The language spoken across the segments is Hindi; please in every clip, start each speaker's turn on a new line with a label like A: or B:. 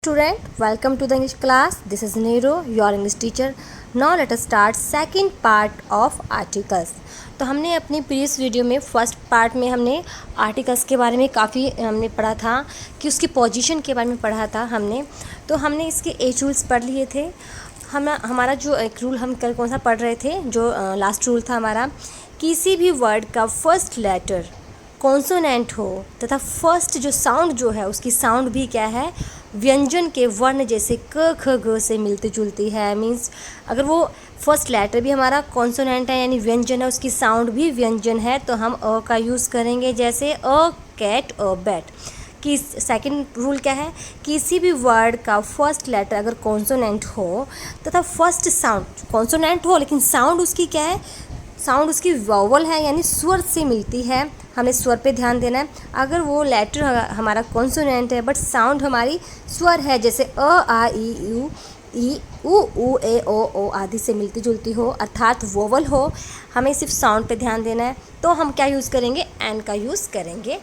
A: Student, welcome to the English class. This is Nero, your English teacher. Now let us start second part of articles. तो हमने अपनी प्रीवियस वीडियो में फर्स्ट पार्ट में हमने आर्टिकल्स के बारे में काफ़ी हमने पढ़ा था कि उसकी पोजीशन के बारे में पढ़ा था हमने इसके 8 रूल्स पढ़ लिए थे। हमारा जो एक रूल हम कल कौन सा पढ़ रहे थे, जो लास्ट रूल था हमारा, किसी भी वर्ड का फर्स्ट लेटर कॉन्सोनेंट हो तथा फर्स्ट जो साउंड जो है उसकी साउंड भी क्या है, व्यंजन के वर्ण जैसे क ख ग से मिलती जुलती है। मीन्स अगर वो फर्स्ट लेटर भी हमारा कॉन्सोनेंट है यानी व्यंजन है, उसकी साउंड भी व्यंजन है, तो हम अ का यूज़ करेंगे। जैसे अ कैट, अ बैट। कि सेकंड रूल क्या है, किसी भी वर्ड का फर्स्ट लेटर अगर कॉन्सोनेंट हो तथा फर्स्ट साउंड कॉन्सोनेंट हो लेकिन साउंड उसकी क्या है, साउंड उसकी वॉवल है यानी स्वर से मिलती है, हमें स्वर पे ध्यान देना है। अगर वो लेटर हमारा कॉन्सोनेंट है बट साउंड हमारी स्वर है, जैसे अ आ ई उ ए ओ आदि से मिलती जुलती हो अर्थात वोवल हो, हमें सिर्फ साउंड पे ध्यान देना है, तो हम क्या यूज़ करेंगे, एन का यूज़ करेंगे।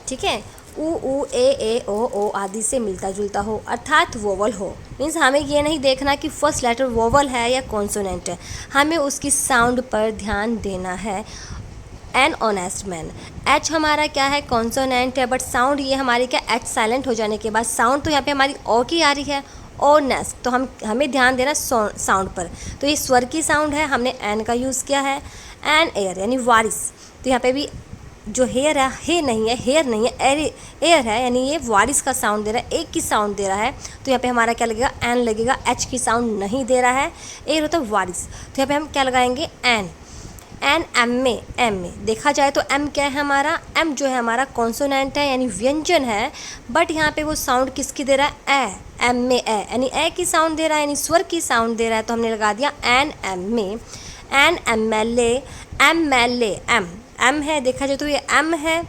A: ठीक है, उ ए ओ आदि से मिलता जुलता हो अर्थात वोवल हो। मीन्स हमें ये नहीं देखना कि फर्स्ट लेटर वोवल है या कॉन्सोनेंट है, हमें उसकी साउंड पर ध्यान देना है। एन ऑनेस्ट मैन, एच हमारा क्या है, कॉन्सोनेंट है बट साउंड ये हमारी क्या, एच साइलेंट हो जाने के बाद साउंड तो यहाँ पे हमारी ओ की आ रही है, ऑनेस्ट, तो हमें ध्यान देना साउंड पर, तो ये स्वर की साउंड है, हमने एन का यूज़ किया है। एन एयर यानी वारिस, तो यहाँ पे भी जो हेयर है, हेयर नहीं है, एयर है यानी ये वारिस का साउंड दे रहा है, एक की साउंड दे रहा है, तो यहाँ पे हमारा क्या लगेगा, एन लगेगा, एच की साउंड नहीं दे रहा है, एयर होता है वारिस, तो यहाँ पे हम क्या लगाएंगे, एन। एन एम में देखा जाए तो एम क्या है हमारा, एम जो है हमारा कॉन्सोनेंट है यानी व्यंजन है, बट यहाँ पे वो साउंड किसकी दे रहा है, ए, एम में ए यानी ए की साउंड दे रहा है यानी स्वर की साउंड दे रहा है, तो हमने लगा दिया एन एम में। N M L A M है, देखा जाए तो ये एम है,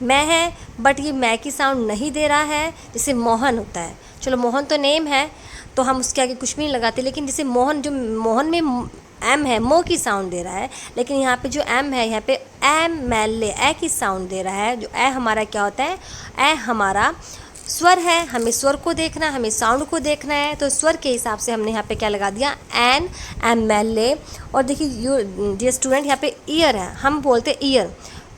A: मैं है, बट ये मैं की साउंड नहीं दे रहा है, जैसे मोहन होता है, चलो मोहन तो नेम है तो हम उसके आगे कुछ भी नहीं लगाते, लेकिन जैसे मोहन, जो मोहन में एम है, मो की साउंड दे रहा है, लेकिन यहाँ पे जो एम है यहाँ पे एम एल ए की साउंड दे रहा है, जो ए हमारा क्या होता है, ए हमारा स्वर है, हमें स्वर को देखना है, हमें साउंड को देखना है, तो स्वर के हिसाब से हमने यहाँ पे क्या लगा दिया, एन एम एल ए। और देखिए डियर स्टूडेंट, यहाँ पे ईयर है, हम बोलते ईयर,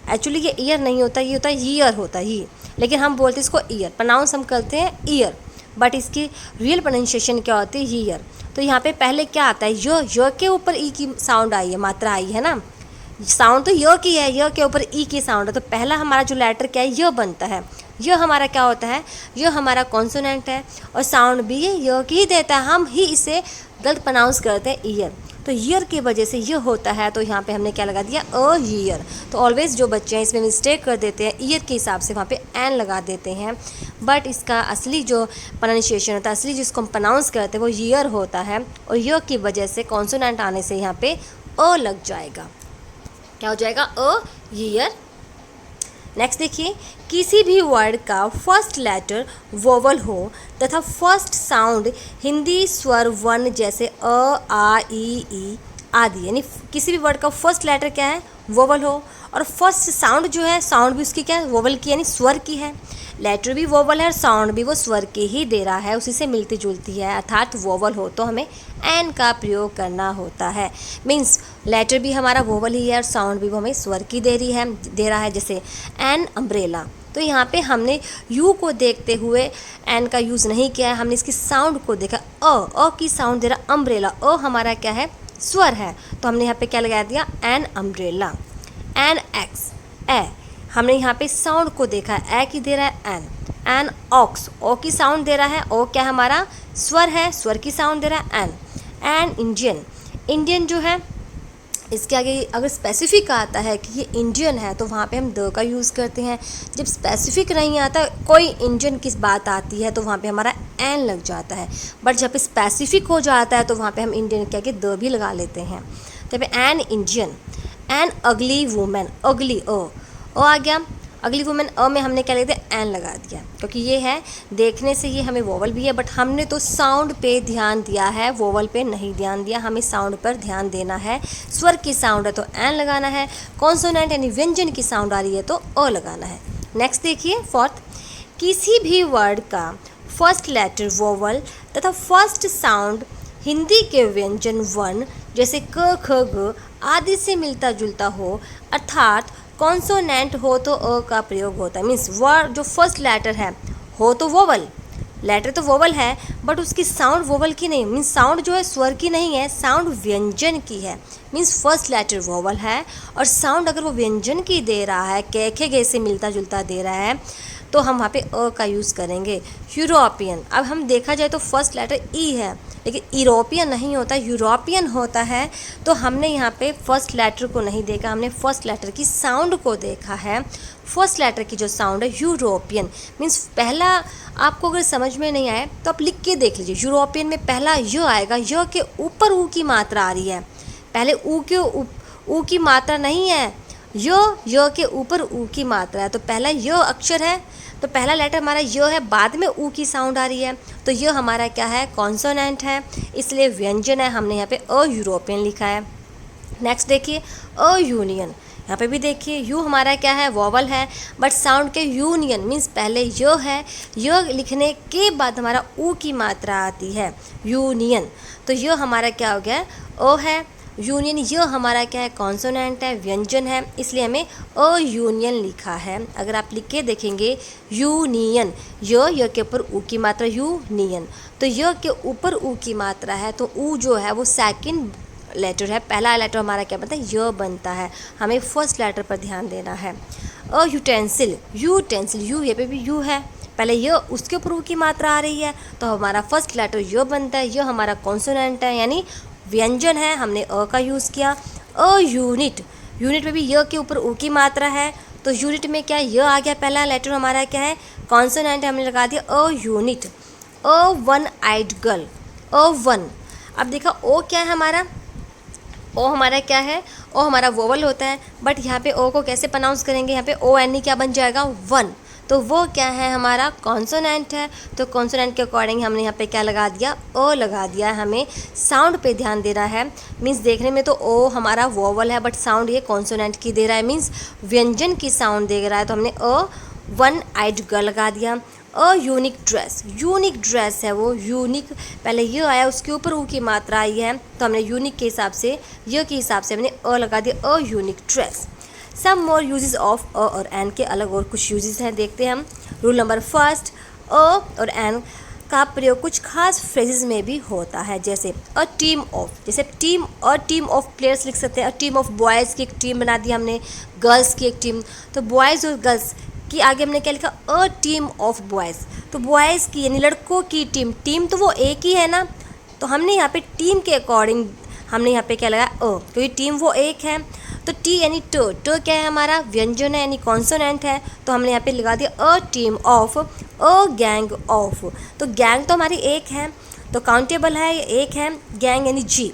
A: एक्चुअली ये ईयर नहीं होता, ये होता है ईयर होता है ही, लेकिन हम बोलते इसको ईयर, प्रोनाउंस हम करते हैं ईयर, बट इसकी रियल प्रोनाउंसिएशन क्या होती है, ईयर। तो यहाँ पे पहले क्या आता है, य के ऊपर ई की साउंड आई है, मात्रा आई है ना, साउंड तो य की है, य के ऊपर ई की साउंड है, तो पहला हमारा जो लेटर क्या है, य बनता है, य हमारा क्या होता है, य हमारा कॉन्सोनेंट है और साउंड भी ये य की ही देता है, हम ही इसे गलत प्रोनाउंस करते हैं ईयर, तो ईयर की वजह से ये होता है, तो यहाँ पे हमने क्या लगा दिया, अ ईयर। तो ऑलवेज जो बच्चे हैं इसमें मिस्टेक कर देते हैं, ईयर के हिसाब से वहाँ पे एन लगा देते हैं, बट इसका असली जो प्रोनाउंसिएशन होता है, असली जिसको हम प्रोनाउंस करते हैं वो ईयर होता है, और य की वजह से कॉन्सोनेंट आने से यहाँ पे अ लग जाएगा, क्या हो जाएगा, अ ईयर। नेक्स्ट देखिए, किसी भी वर्ड का फर्स्ट लेटर वोवल हो तथा फर्स्ट साउंड हिंदी स्वर वर्ण जैसे अ आ ई आदि, यानी किसी भी वर्ड का फर्स्ट लेटर क्या है, वोवल हो, और फर्स्ट साउंड जो है, साउंड भी उसकी क्या है, वोवल की यानी स्वर की है, लेटर भी वोवल है और साउंड भी वो स्वर के ही दे रहा है, उसी से मिलती जुलती है अर्थात वोवल हो, तो हमें एन का प्रयोग करना होता है। मीन्स लेटर भी हमारा वोवल ही है और साउंड भी वो हमें स्वर की दे रहा है, जैसे एन अम्ब्रेला, तो यहाँ पे हमने यू को देखते हुए एन का यूज़ नहीं किया है, हमने इसकी साउंड को देखा, अ की साउंड दे रहा, अम्ब्रेला, अ हमारा क्या है, स्वर है, तो हमने यहाँ पे क्या लगा दिया, एन अम्ब्रेला। एन एक्स ए, हमने यहाँ पे साउंड को देखा, ए की दे रहा है एन। एन ऑक्स, ओ की साउंड दे रहा है, ओ क्या हमारा स्वर है, स्वर की साउंड दे रहा है एन। एन इंडियन, इंडियन जो है इसके आगे अगर स्पेसिफिक आता है कि ये इंडियन है तो वहाँ पे हम द का यूज़ करते हैं, जब स्पेसिफिक नहीं आता, कोई इंडियन किस बात आती है तो वहाँ पे हमारा एन लग जाता है, बट जब स्पेसिफिक हो जाता है तो वहाँ पे हम इंडियन क्या कि द भी लगा लेते हैं, तब एन इंडियन। एन अगली वुमेन, अगली अ आ गया, अगली वुमेन अ में हमने क्या लिखा, एन लगा दिया, क्योंकि ये है देखने से ये हमें वोवल भी है, बट हमने तो साउंड पे ध्यान दिया है, वोवल पे नहीं ध्यान दिया, हमें साउंड पर ध्यान देना है, स्वर की साउंड है तो एन लगाना है, कॉन्सोनेंट यानी व्यंजन की साउंड आ रही है तो अ लगाना है। नेक्स्ट देखिए फोर्थ, किसी भी वर्ड का फर्स्ट लेटर वोवल तथा फर्स्ट साउंड हिंदी के व्यंजन वर्ण जैसे क ख ग आदि से मिलता जुलता हो अर्थात कॉन्सोनेंट हो तो अ का प्रयोग होता है। मीन्स वर्ड जो फर्स्ट लेटर है हो तो वोवल, लेटर तो वोवल है बट उसकी साउंड वोवल की नहीं, मीन्स साउंड जो है स्वर की नहीं है, साउंड व्यंजन की है। मीन्स फर्स्ट लेटर वोवल है और साउंड अगर वो व्यंजन की दे रहा है, कै खे गे से मिलता जुलता दे रहा है, तो हम वहाँ पे अ का यूज़ करेंगे। यूरोपियन, अब हम देखा जाए तो फर्स्ट लेटर ई है लेकिन यूरोपियन नहीं होता, यूरोपियन होता है। तो हमने यहाँ पे फर्स्ट लेटर को नहीं देखा, हमने फर्स्ट लेटर की साउंड को देखा है। फर्स्ट लेटर की जो साउंड है यूरोपियन, मीन्स पहला आपको अगर समझ में नहीं आए तो आप लिख के देख लीजिए। यूरोपियन में पहला य आएगा, य के ऊपर ऊ की मात्रा आ रही है, पहले ऊ की मात्रा नहीं है, य के ऊपर ऊ की मात्रा है, तो पहला य अक्षर है, तो पहला लेटर हमारा य है, बाद में ऊ की साउंड आ रही है, तो य हमारा क्या है, कॉन्सोनेंट है, इसलिए व्यंजन है। हमने यहाँ पे अ यूरोपियन लिखा है। नेक्स्ट देखिए अ यूनियन, यहाँ पे भी देखिए यू हमारा क्या है, वॉवल है बट साउंड के यूनियन, मीन्स पहले य है, य लिखने के बाद हमारा ऊ की मात्रा आती है, यूनियन, तो य हमारा क्या हो गया, ओ है। यूनियन य हमारा क्या है, कॉन्सोनेंट है, व्यंजन है, इसलिए हमें अ यूनियन लिखा है। अगर आप लिख के देखेंगे यूनियन, य के ऊपर ऊ की मात्रा यूनियन, तो य के ऊपर ऊ की मात्रा है तो ऊ जो है वो सेकंड लेटर है, पहला लेटर हमारा क्या बनता है, य बनता है। हमें फर्स्ट लेटर पर ध्यान देना है। अ यूटेंसिल, यूटेंसिल यू, ये पे भी यू है, पहले य उसके ऊपर ऊ की मात्रा आ रही है तो हमारा फर्स्ट लेटर य बनता है। य हमारा कॉन्सोनेंट है यानी व्यंजन है, हमने अ का यूज़ किया। अ यूनिट, यूनिट में भी य के ऊपर ऊ की मात्रा है तो यूनिट में क्या य आ गया, पहला लेटर हमारा क्या है, कॉन्सोनेंट है, हमने लगा दिया a unit. A one eyed girl, a one, अब देखा ओ क्या है हमारा, ओ हमारा क्या है, ओ हमारा वोवल होता है बट यहाँ पे ओ को कैसे प्रोनाउंस करेंगे, यहाँ पे ओ एन ई क्या बन जाएगा, वन, तो वो क्या है हमारा कॉन्सोनेंट है, तो कॉन्सोनेंट के अकॉर्डिंग हमने यहाँ पे क्या लगा दिया, ओ लगा दिया है। हमें साउंड पे ध्यान देना है, मीन्स देखने में तो ओ हमारा वोवल है बट साउंड ये कॉन्सोनेंट की दे रहा है, मीन्स व्यंजन की साउंड दे रहा है, तो हमने अ वन आइड गर्ल लगा दिया। A unique dress, unique dress है वो, यूनिक पहले ये आया उसके ऊपर ऊ की मात्रा आई है तो हमने यूनिक के हिसाब से, य के हिसाब से हमने अ लगा दिया, a unique dress. Some more uses of a और एन के अलग और कुछ यूजेस हैं, देखते हैं हम। रूल नंबर फर्स्ट, अ और एन का प्रयोग कुछ खास फ्रेजेस में भी होता है, जैसे अ टीम ऑफ, जैसे team, a team of players लिख सकते हैं। अ टीम ऑफ बॉयज़ की एक टीम बना दी हमने, गर्ल्स की एक टीम, तो बॉयज़ और गर्ल्स कि आगे हमने क्या लिखा, अ टीम ऑफ बॉयज़, तो बॉयज़ की यानी लड़कों की टीम, टीम तो वो एक ही है ना, तो हमने यहाँ पे टीम के अकॉर्डिंग हमने यहाँ पे क्या लगाया, अ, क्योंकि टीम वो एक है, तो टी यानी ट, ट क्या है हमारा, व्यंजन है यानी कॉन्सोनेंट है, तो हमने यहाँ पे लगा दिया a team of, a gang of, तो गैंग तो हमारी एक है तो काउंटेबल है, एक है, गैंग यानी जी,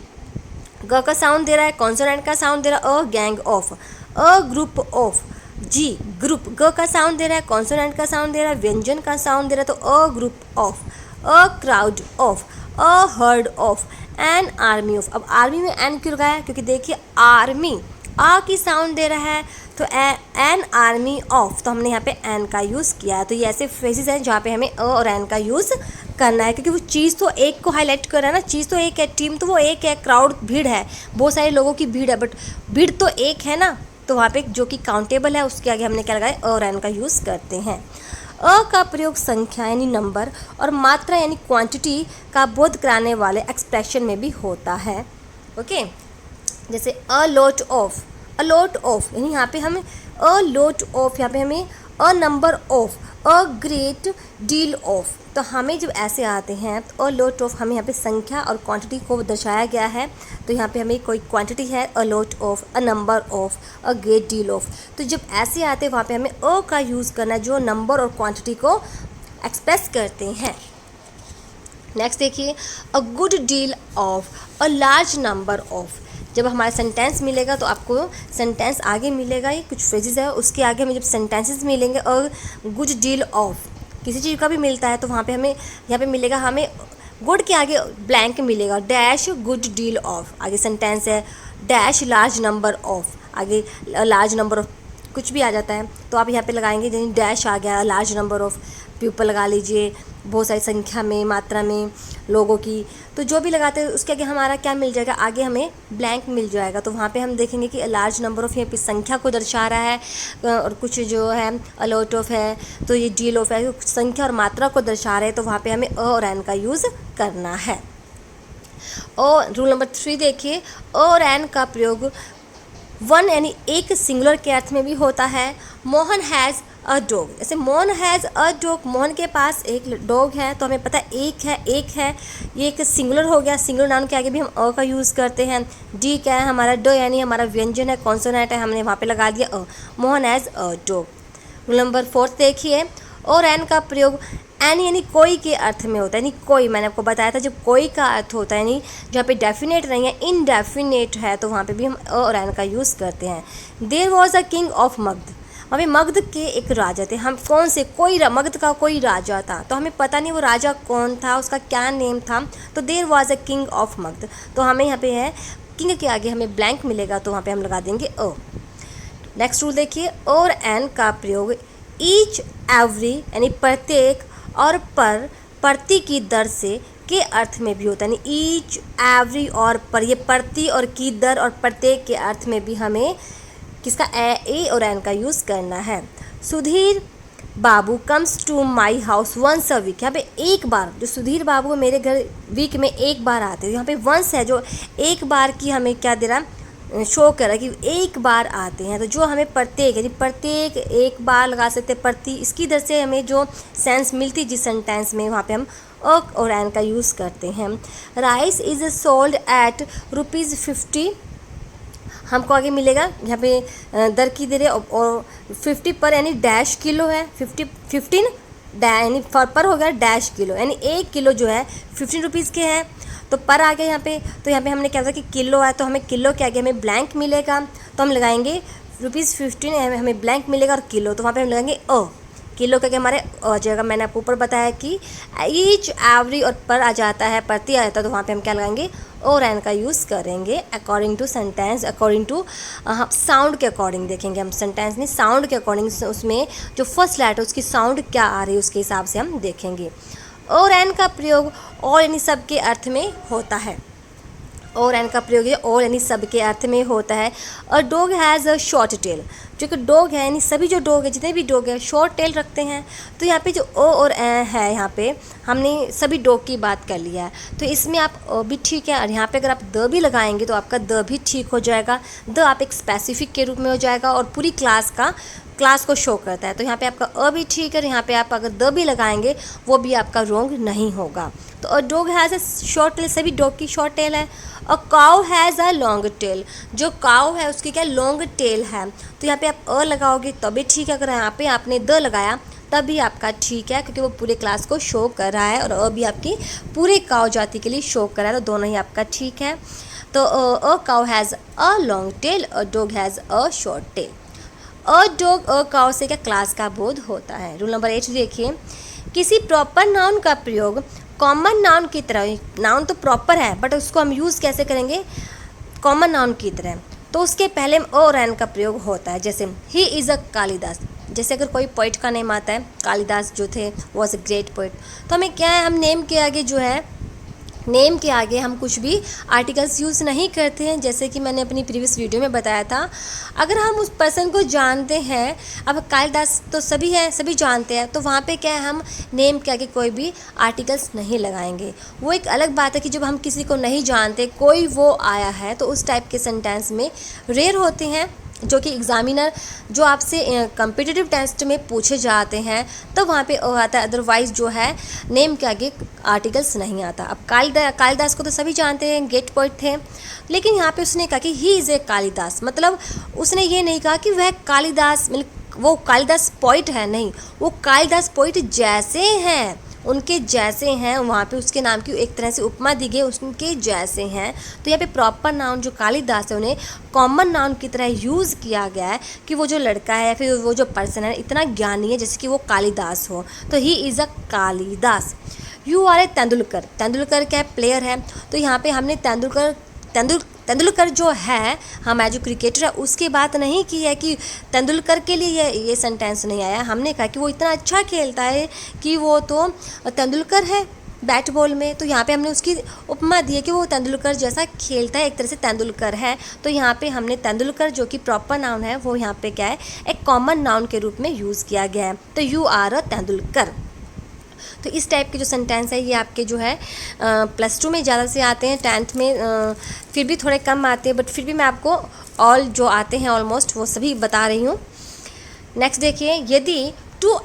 A: ग का साउंड दे रहा है, कॉन्सोनेंट का साउंड दे रहा है, a gang of, a group of, G group, ग का साउंड दे रहा है, कॉन्सोनेंट का साउंड दे रहा है, व्यंजन का साउंड दे रहा है, तो अ group of, a crowd of, a herd of, an army of. अब आर्मी में एन क्यों लगाया, क्योंकि देखिए आर्मी आ की साउंड दे रहा है तो एन आर्मी ऑफ, तो हमने यहाँ पे एन का यूज़ किया है। तो ये ऐसे फ्रेजेस हैं जहाँ पे हमें अ और एन का यूज़ करना है, क्योंकि वो चीज़ तो एक को हाईलाइट कर रहा है ना, चीज़ तो एक है, टीम तो वो एक है, क्राउड भीड़ है, बहुत सारे लोगों की भीड़ है बट भीड़ तो एक है ना, तो वहाँ पे जो कि काउंटेबल है उसके आगे हमने क्या लगाया, अ और एन का यूज़ करते हैं। अ का प्रयोग संख्या यानी नंबर और मात्रा यानी क्वांटिटी का बोध कराने वाले एक्सप्रेशन में भी होता है। ओके, जैसे अ lot of, a lot of यानी यहाँ पे हमें अ लोट ऑफ, यहाँ पे हमें अ number of, a great deal of, तो हमें जब ऐसे आते हैं तो अ लोट ऑफ हमें यहाँ पे संख्या और क्वांटिटी को दर्शाया गया है, तो यहाँ पे हमें कोई क्वांटिटी है a lot of, a number of, a great deal of, तो जब ऐसे आते हैं वहाँ पे हमें अ का यूज़ करना है जो नंबर और क्वांटिटी को एक्सप्रेस करते हैं। नेक्स्ट देखिए, a good deal of, a large number of, जब हमारा सेंटेंस मिलेगा तो आपको सेंटेंस आगे मिलेगा, ये कुछ फ्रेजेस है उसके आगे हमें जब सेंटेंसेस मिलेंगे और गुड डील ऑफ किसी चीज़ का भी मिलता है तो वहाँ पे हमें यहाँ पे मिलेगा, हमें गुड के आगे ब्लैंक मिलेगा, डैश गुड डील ऑफ, आगे सेंटेंस है डैश लार्ज नंबर ऑफ, आगे लार्ज नंबर ऑफ कुछ भी आ जाता है तो आप यहाँ पे लगाएंगे, जैसे डैश आ गया, लार्ज नंबर ऑफ पीपल लगा लीजिए, बहुत सारी संख्या में, मात्रा में लोगों की, तो जो भी लगाते हैं उसके आगे हमारा क्या मिल जाएगा, आगे हमें ब्लैंक मिल जाएगा। तो वहाँ पे हम देखेंगे कि लार्ज नंबर ऑफ यहाँ पे संख्या को दर्शा रहा है, और कुछ जो है अलॉट ऑफ है तो ये डील ऑफ है, संख्या और मात्रा को दर्शा रहे हैं, तो वहाँ पे हमें अ और एन का यूज़ करना है। और रूल नंबर 3 देखिए, अ और एन का प्रयोग वन यानी एक सिंगुलर के अर्थ में भी होता है। मोहन हैज़ अ डॉग, जैसे Mohan has a dog, Mohan के पास एक डॉग है, तो हमें पता है एक है, ये एक सिंगुलर हो गया। सिंगुलर नाउन के आगे भी हम अ का यूज़ करते हैं। डी क्या है हमारा, ड यानी हमारा व्यंजन है, कॉन्सोनेंट है, हमने वहाँ पे लगा दिया a. Mohan has a dog. Rule number 4 देखिए, और एन का प्रयोग एन यानी कोई के अर्थ में होता है, यानी कोई, मैंने आपको बताया था जब कोई का अर्थ होता है, यानी जहाँ पे डेफिनेट नहीं है, इनडेफिनेट है, तो वहाँ पे भी हम अ और एन का यूज़ करते हैं। There was a king of Magadh, हमें मगध के एक राजा थे। हम कौन से, कोई मगध का कोई राजा था, तो हमें पता नहीं वो राजा कौन था, उसका क्या नेम था, तो there was a king of Magadh, तो हमें यहाँ पे है किंग के आगे हमें ब्लैंक मिलेगा, तो वहाँ पे हम लगा देंगे अ। नेक्स्ट रूल देखिए, और एन का प्रयोग ईच एवरी यानी प्रत्येक और पर प्रति की दर से के अर्थ में भी होता है, यानी ईच एवरी और पर, ये प्रति और की दर और प्रत्येक के अर्थ में भी हमें किसका ए और एन का यूज़ करना है। Sudhir Babu comes to my house once a week, यहाँ पे एक बार, जो सुधीर बाबू मेरे घर वीक में एक बार आते हैं, यहाँ पे वंस है जो एक बार की हमें क्या दे रहा है, शो कर रहा है कि एक बार आते हैं, तो जो हमें प्रत्येक, यदि प्रत्येक एक बार लगा सकते हैं, प्रति, इसकी दर से हमें जो सेंस मिलती जिस सेंटेंस में, वहाँ पे हम अ और एन का यूज़ करते हैं। राइस इज़ सोल्ड एट ₹50, हमको आगे मिलेगा यहाँ पे दर की दे रहे, और 50 पर यानी डैश किलो है, 15 यानी पर हो गया डैश किलो, यानी 1 किलो जो है 15 रुपीज़ के हैं, तो पर आ गया यहाँ पे, तो यहाँ पे हमने क्या था कि किलो है, तो हमें किलो के आगे हमें ब्लैंक मिलेगा, तो हम लगाएंगे ₹15 हमें ब्लैंक मिलेगा, और किलो, तो वहाँ पे हम लगाएंगे अ। किलो के आगे हमारे आ जाएगा, मैंने आपको ऊपर बताया कि ईच एवरी और पर आ जाता है, प्रति आ जाता है, तो वहाँ पे हम क्या लगाएंगे और एन का यूज़ करेंगे according to sentence, according to sound के अकॉर्डिंग देखेंगे हम, सेंटेंस नहीं साउंड के अकॉर्डिंग, उसमें जो फर्स्ट लेटर उसकी साउंड क्या आ रही है उसके हिसाब से हम देखेंगे। और एन का प्रयोग और यानी सब के अर्थ में होता है, और एन का प्रयोग और यानी सब के अर्थ में होता है। और dog has a short tail, जो कि डॉग है यानी सभी जो डॉग है, जितने भी डॉग है शॉर्ट टेल रखते हैं, तो यहाँ पे जो ओ और ए है, यहाँ पे हमने सभी डॉग की बात कर लिया है, तो इसमें आप अ भी ठीक है, और यहाँ पे अगर आप द भी लगाएंगे तो आपका द भी ठीक हो जाएगा। द आप एक स्पेसिफिक के रूप में हो जाएगा और पूरी क्लास को शो करता है, तो यहाँ पे आपका अ भी ठीक है, और यहाँ पे आप अगर द भी लगाएंगे वो भी आपका रॉन्ग नहीं होगा। तो a dog has a short tail, सभी डॉग की शॉर्ट टेल है। A cow has a long tail, जो काउ है उसकी क्या लॉन्ग टेल है, तो यहाँ पे आप अ लगाओगे तभी ठीक है, अगर यहाँ पे आपने द लगाया तभी आपका ठीक है, क्योंकि वो पूरे क्लास को शो कर रहा है, और अ भी आपकी पूरे काउ जाति के लिए शो कर रहा है, तो दोनों ही आपका ठीक है। तो a cow has a long tail, a dog has a short tail. A dog a cow से क्या क्लास का बोध होता है। रूल नंबर 8 देखिए, किसी प्रॉपर नाउन का प्रयोग कॉमन नाउन की तरह, नाउन तो प्रॉपर है बट उसको हम यूज़ कैसे करेंगे कॉमन नाउन की तरह, तो उसके पहले ओ और एन का प्रयोग होता है। जैसे ही इज़ अ कालिदास, जैसे अगर कोई पोइट का नेम आता है, कालिदास जो थे वॉज अ ग्रेट पोइट, तो हमें क्या है, हम नेम के आगे जो है, नेम के आगे हम कुछ भी आर्टिकल्स यूज़ नहीं करते हैं, जैसे कि मैंने अपनी प्रीवियस वीडियो में बताया था। अगर हम उस पर्सन को जानते हैं, अब कालिदास तो सभी हैं, सभी जानते हैं, तो वहाँ पे क्या है, हम नेम के आगे कोई भी आर्टिकल्स नहीं लगाएंगे। वो एक अलग बात है कि जब हम किसी को नहीं जानते, कोई वो आया है, तो उस टाइप के सेंटेंस में रेयर होते हैं, जो कि एग्जामिनर जो आपसे कम्पिटिटिव टेस्ट में पूछे जाते हैं, तो वहाँ पे आता है, अदरवाइज़ जो है नेम के आगे आर्टिकल्स नहीं आता। अब कालिदास को तो सभी जानते हैं, ग्रेट पोइट थे, लेकिन यहाँ पे उसने कहा कि ही इज़ ए कालिदास, मतलब उसने ये नहीं कहा कि वह कालिदास, मतलब वो कालिदास पोइट है, नहीं, वो कालिदास पोइट जैसे हैं, उनके जैसे हैं, वहाँ पे उसके नाम की एक तरह से उपमा दी गई, उनके जैसे हैं। तो यहाँ पे प्रॉपर नाउन जो कालिदास है उन्हें कॉमन नाउन की तरह यूज़ किया गया है कि वो जो लड़का है या फिर वो जो पर्सन है इतना ज्ञानी है जैसे कि वो कालिदास हो, तो he is a Kalidas. You are a Tendulkar, Tendulkar क्या प्लेयर है, तो यहाँ पे हमने तेंदुलकर जो है हमारा जो क्रिकेटर है उसकी बात नहीं की है कि तेंदुलकर के लिए ये सेंटेंस नहीं आया। हमने कहा कि वो इतना अच्छा खेलता है कि वो तो तेंदुलकर है बैट बॉल में, तो यहाँ पे हमने उसकी उपमा दी है कि वो तेंदुलकर जैसा खेलता है, एक तरह से तेंदुलकर है। तो यहाँ पे हमने तेंदुलकर जो कि प्रॉपर नाउन है वो यहाँ पे क्या है, एक कॉमन नाउन के रूप में यूज़ किया गया है। तो यू आर अ तेंदुलकर। तो इस टाइप के जो सेंटेंस है ये आपके जो है +2 में ज़्यादा से आते हैं, 10th में फिर भी थोड़े कम आते हैं, बट फिर भी मैं आपको ऑल जो आते हैं ऑलमोस्ट वो सभी बता रही हूँ। नेक्स्ट देखिए, यदि टू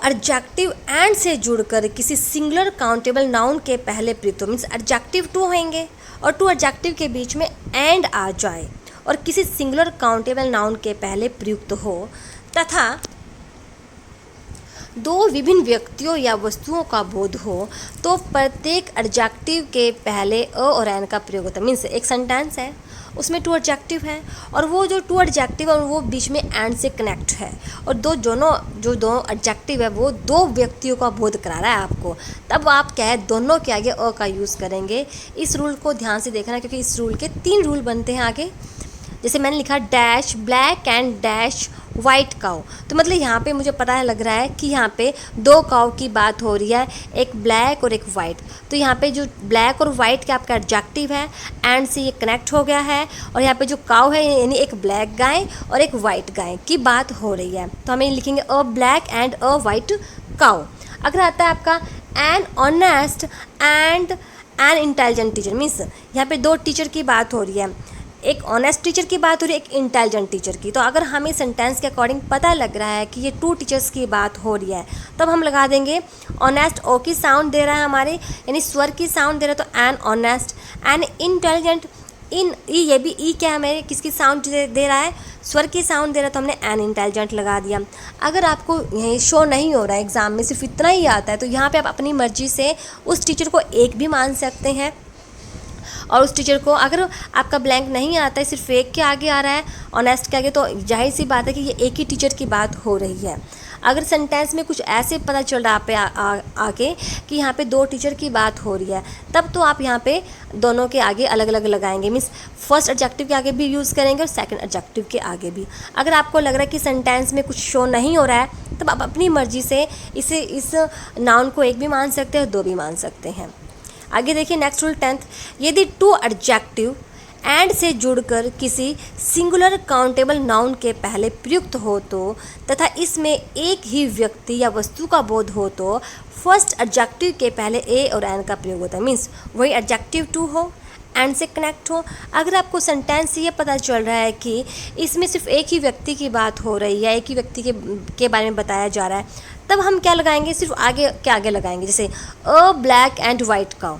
A: एडजेक्टिव एंड से जुड़कर किसी सिंगुलर काउंटेबल नाउन के पहले प्रयुक्त हो, मीन्स एडजेक्टिव टू होंगे और टू एडजेक्टिव के बीच में एंड आ जाए और किसी सिंगुलर काउंटेबल नाउन के पहले प्रयुक्त हो तथा दो विभिन्न व्यक्तियों या वस्तुओं का बोध हो तो प्रत्येक एडजेक्टिव के पहले अ और एन का प्रयोग होता है। मीन्स एक सेंटेंस है उसमें टू एडजेक्टिव है और वो जो टू एडजेक्टिव है वो बीच में एंड से कनेक्ट है और दो एडजेक्टिव है वो दो व्यक्तियों का बोध करा रहा है आपको, तब आप क्या है दोनों के आगे अ का यूज़ करेंगे। इस रूल को ध्यान से देखना क्योंकि इस रूल के 3 रूल बनते हैं आगे। जैसे मैंने लिखा dash black and dash white cow, तो मतलब यहाँ पे मुझे पता लग रहा है कि यहाँ पे 2 काऊ की बात हो रही है, एक ब्लैक और एक वाइट। तो यहाँ पे जो ब्लैक और वाइट का आपका एडजेक्टिव है एंड से ये कनेक्ट हो गया है और यहाँ पे जो काऊ है यानी एक ब्लैक गाय और एक वाइट गाय की बात हो रही है। तो हमें लिखेंगे a black and a white cow. अगर आता है आपका an honest and an intelligent teacher, means यहाँ पे 2 टीचर की बात हो रही है, एक ऑनेस्ट टीचर की बात हो रही है, एक इंटेलिजेंट टीचर की। तो अगर हमें सेंटेंस के अकॉर्डिंग पता लग रहा है कि ये 2 टीचर्स की बात हो रही है तब हम लगा देंगे ऑनेस्ट ओ की साउंड दे रहा है हमारे यानी स्वर की साउंड दे रहा है तो an honest, an intelligent in E, ये भी ई क्या है हमें किसकी साउंड दे रहा है, स्वर की साउंड दे रहा है तो हमने एन इंटेलिजेंट लगा दिया। अगर आपको यही शो नहीं हो रहा है एग्ज़ाम में सिर्फ इतना ही आता है तो यहाँ पे आप अपनी मर्जी से उस टीचर को एक भी मान सकते हैं और उस टीचर को, अगर आपका ब्लैंक नहीं आता है सिर्फ एक के आगे आ रहा है ऑनेस्ट के आगे, तो जाहिर सी बात है कि ये एक ही टीचर की बात हो रही है। अगर सेंटेंस में कुछ ऐसे पता चल रहा है आप पे आगे कि यहाँ पे 2 टीचर की बात हो रही है तब तो आप यहाँ पे दोनों के आगे अलग अलग लगाएंगे, मीन्स फर्स्ट एडजेक्टिव के आगे भी यूज़ करेंगे और सेकंड एडजेक्टिव के आगे भी। अगर आपको लग रहा है कि सेंटेंस में कुछ शो नहीं हो रहा है तब आप अपनी मर्जी से इस नाउन को एक भी मान सकते हैं 2 भी मान सकते हैं। आगे देखिए नेक्स्ट रूल 10th, यदि 2 एडजेक्टिव एंड से जुड़कर किसी सिंगुलर काउंटेबल नाउन के पहले प्रयुक्त हो तो तथा इसमें एक ही व्यक्ति या वस्तु का बोध हो तो फर्स्ट एडजेक्टिव के पहले ए और एन का प्रयोग होता है। मीन्स वही एडजेक्टिव टू हो एंड से कनेक्ट हो। अगर आपको सेंटेंस से ये पता चल रहा है कि इसमें सिर्फ एक ही व्यक्ति की बात हो रही है, एक ही व्यक्ति के बारे में बताया जा रहा है, तब हम क्या लगाएंगे, सिर्फ आगे के आगे लगाएंगे। जैसे अ ब्लैक एंड वाइट काऊ,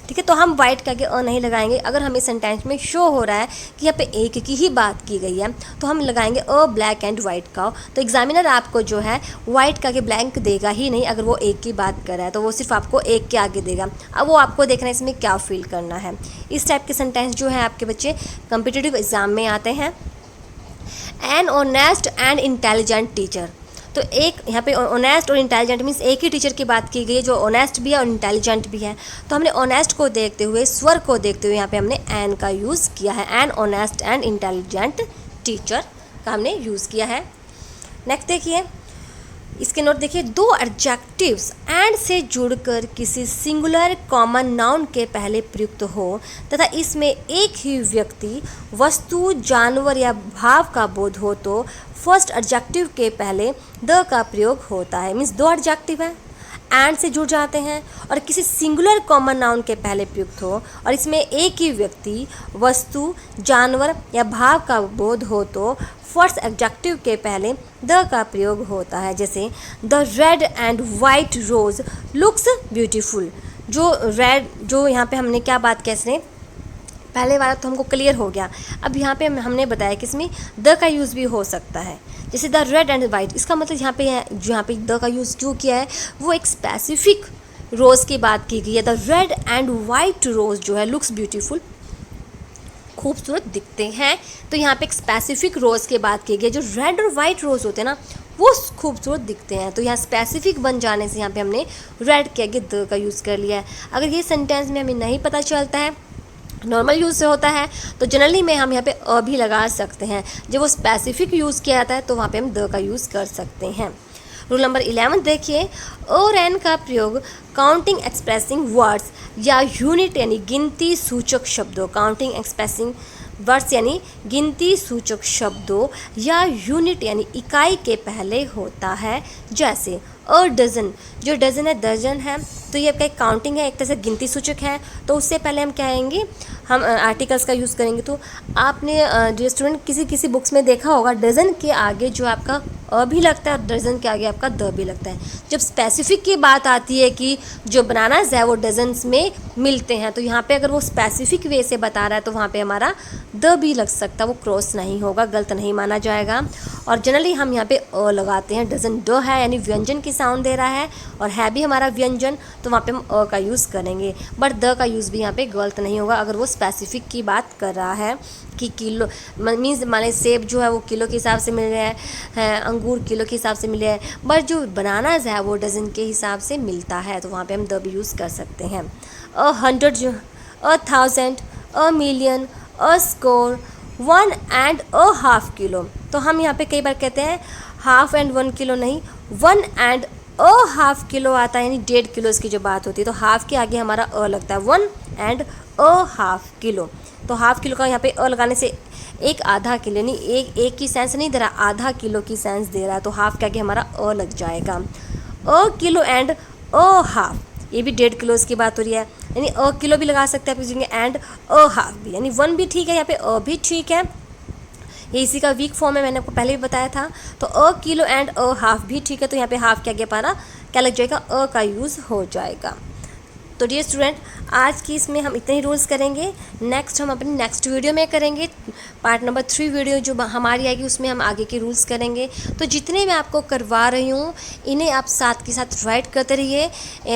A: ठीक है, तो हम वाइट के आगे अ नहीं लगाएंगे। अगर हमें सेंटेंस में शो हो रहा है कि यहाँ पे एक की ही बात की गई है तो हम लगाएंगे अ ब्लैक एंड वाइट काऊ। तो एग्जामिनर आपको जो है वाइट के आगे ब्लैंक देगा ही नहीं अगर वो एक की बात कर रहा है, तो वो सिर्फ आपको एक के आगे देगा। अब वो आपको देखना है इसमें क्या फील करना है। इस टाइप के सेंटेंस जो है आपके बच्चे कॉम्पिटिटिव एग्जाम में आते हैं। N honest and intelligent teacher, तो एक यहाँ पे ऑनेस्ट और इंटेलिजेंट मीन्स एक ही टीचर की बात की गई है जो ऑनेस्ट भी है और इंटेलिजेंट भी है। तो हमने ऑनेस्ट को देखते हुए, स्वर को देखते हुए यहाँ पे हमने एन का यूज़ किया है। N honest and intelligent teacher का हमने यूज़ किया है। नेक्स्ट देखिए इसके नोट देखिए, 2 एडजेक्टिव्स एंड से जुड़कर किसी सिंगुलर कॉमन नाउन के पहले प्रयुक्त हो तथा इसमें एक ही व्यक्ति, वस्तु, जानवर या भाव का बोध हो तो फर्स्ट एडजेक्टिव के पहले द का प्रयोग होता है। मीन्स 2 एडजेक्टिव है एंड से जुड़ जाते हैं और किसी सिंगुलर कॉमन नाउन के पहले प्रयुक्त हो और इसमें एक ही व्यक्ति, वस्तु, जानवर या भाव का बोध हो तो फर्स्ट एडजेक्टिव के पहले द का प्रयोग होता है। जैसे the red and white rose looks beautiful, जो रेड, जो यहाँ पे हमने क्या बात कैसे पहले वाला तो हमको क्लियर हो गया। अब यहाँ पे हमने बताया कि इसमें द का यूज़ भी हो सकता है। जैसे द रेड एंड वाइट, इसका मतलब यहाँ पे है जो यहाँ पे द का यूज़ क्यों किया है, वो एक स्पेसिफिक रोज़ की बात की गई है। द रेड एंड वाइट रोज़ जो है लुक्स ब्यूटीफुल, खूबसूरत दिखते हैं। तो यहाँ पे एक स्पेसिफिक रोज़ की बात की गई है। जो रेड और वाइट रोज़ होते हैं ना वो खूबसूरत दिखते हैं। तो यहाँ स्पेसिफिक बन जाने से यहाँ पे हमने रेड के आगे द का यूज़ कर लिया है। अगर ये सेंटेंस में हमें नहीं पता चलता है, नॉर्मल यूज़ से होता है, तो जनरली में हम यहाँ पे अ भी लगा सकते हैं। जब वो स्पेसिफिक यूज़ किया जाता है तो वहाँ पे हम द का यूज़ कर सकते हैं। रूल नंबर 11 देखिए, और एन का प्रयोग काउंटिंग एक्सप्रेसिंग वर्ड्स या यूनिट यानी गिनती सूचक शब्दों, काउंटिंग एक्सप्रेसिंग वर्ड्स यानी गिनती सूचक शब्दों या यूनिट यानी इकाई के पहले होता है। जैसे अ डजन, जो डजन है दर्जन है, तो ये आपका एक काउंटिंग है, एक तरह से गिनती सूचक है। तो उससे पहले हम क्या आएंगे, हम आर्टिकल्स का यूज़ करेंगे। तो आपने जो स्टूडेंट किसी बुक्स में देखा होगा, डजन के आगे जो आपका अ भी लगता है और डजन के आगे आपका द भी लगता है। जब स्पेसिफिक की बात आती है कि जो बनानास है वो डजन्स में मिलते हैं, तो यहाँ पे अगर वो स्पेसिफिक वे से बता रहा है तो वहाँ पे हमारा द भी लग सकता है, वो क्रॉस नहीं होगा, गलत नहीं माना जाएगा। और जनरली हम यहाँ पे अ लगाते हैं, डजन ड है यानी व्यंजन की साउंड दे रहा है और है भी हमारा व्यंजन, तो वहाँ पे हम अ का यूज़ करेंगे। बट द का यूज़ भी यहाँ पे गलत नहीं होगा अगर वो स्पेसिफिक की बात कर रहा है कि किलो मीन्स माने सेब जो है वो किलो के हिसाब से मिल रहा है, अंगूर किलो के हिसाब से मिले हैं, बट जो बनानाज है वो डजन के हिसाब से मिलता है, तो वहाँ पे हम द भी यूज़ कर सकते हैं। 100 जो 1000, a million, a score, 1 and a half kilo. तो हम यहाँ पे कई बार कहते हैं हाफ एंड 1 किलो नहीं, 1 एंड अ हाफ किलो आता है, यानी 1.5 किलो की जो बात होती है, तो हाफ के आगे हमारा अ लगता है, 1 एंड अ हाफ किलो। तो हाफ किलो का यहाँ पे अ लगाने से एक आधा किलो, यानी एक की सेंस नहीं दे रहा, आधा किलो की सेंस दे रहा है, तो हाफ के आगे हमारा अ लग जाएगा। अ किलो एंड अ हाफ, ये भी 1.5 किलो की बात हो रही है, यानी अ किलो भी लगा सकते हैं आप इसमें, एंड अ हाफ भी, यानी 1 भी ठीक है, यहाँ पे अ भी ठीक है। ये इसी का वीक फॉर्म है, मैंने आपको पहले भी बताया था। तो अ किलो एंड अ हाफ भी ठीक है, तो यहाँ पे हाफ के आगे हमारा क्या लग जाएगा, अ का यूज़ हो जाएगा। तो डियर स्टूडेंट, आज की इसमें हम इतने ही रूल्स करेंगे। नेक्स्ट हम अपनी नेक्स्ट वीडियो में करेंगे, पार्ट नंबर 3 वीडियो जो हमारी आएगी उसमें हम आगे के रूल्स करेंगे। तो जितने मैं आपको करवा रही हूँ इन्हें आप साथ के साथ राइट करते रहिए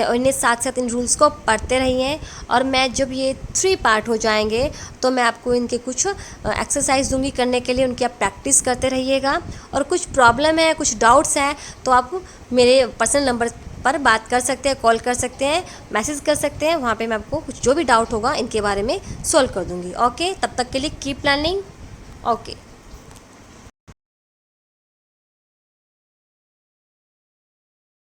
A: और इन्हें साथ साथ इन रूल्स को पढ़ते रहिए। और मैं जब ये 3 पार्ट हो जाएंगे तो मैं आपको इनके कुछ एक्सरसाइज दूंगी करने के लिए, उनकी आप प्रैक्टिस करते रहिएगा। और कुछ प्रॉब्लम है, कुछ डाउट्स हैं, तो आप मेरे पर्सनल नंबर पर बात कर सकते हैं, कॉल कर सकते हैं, मैसेज कर सकते हैं, वहाँ पे मैं आपको कुछ जो भी डाउट होगा इनके बारे में सॉल्व कर दूँगी। ओके, तब तक के लिए कीप लर्निंग। ओके।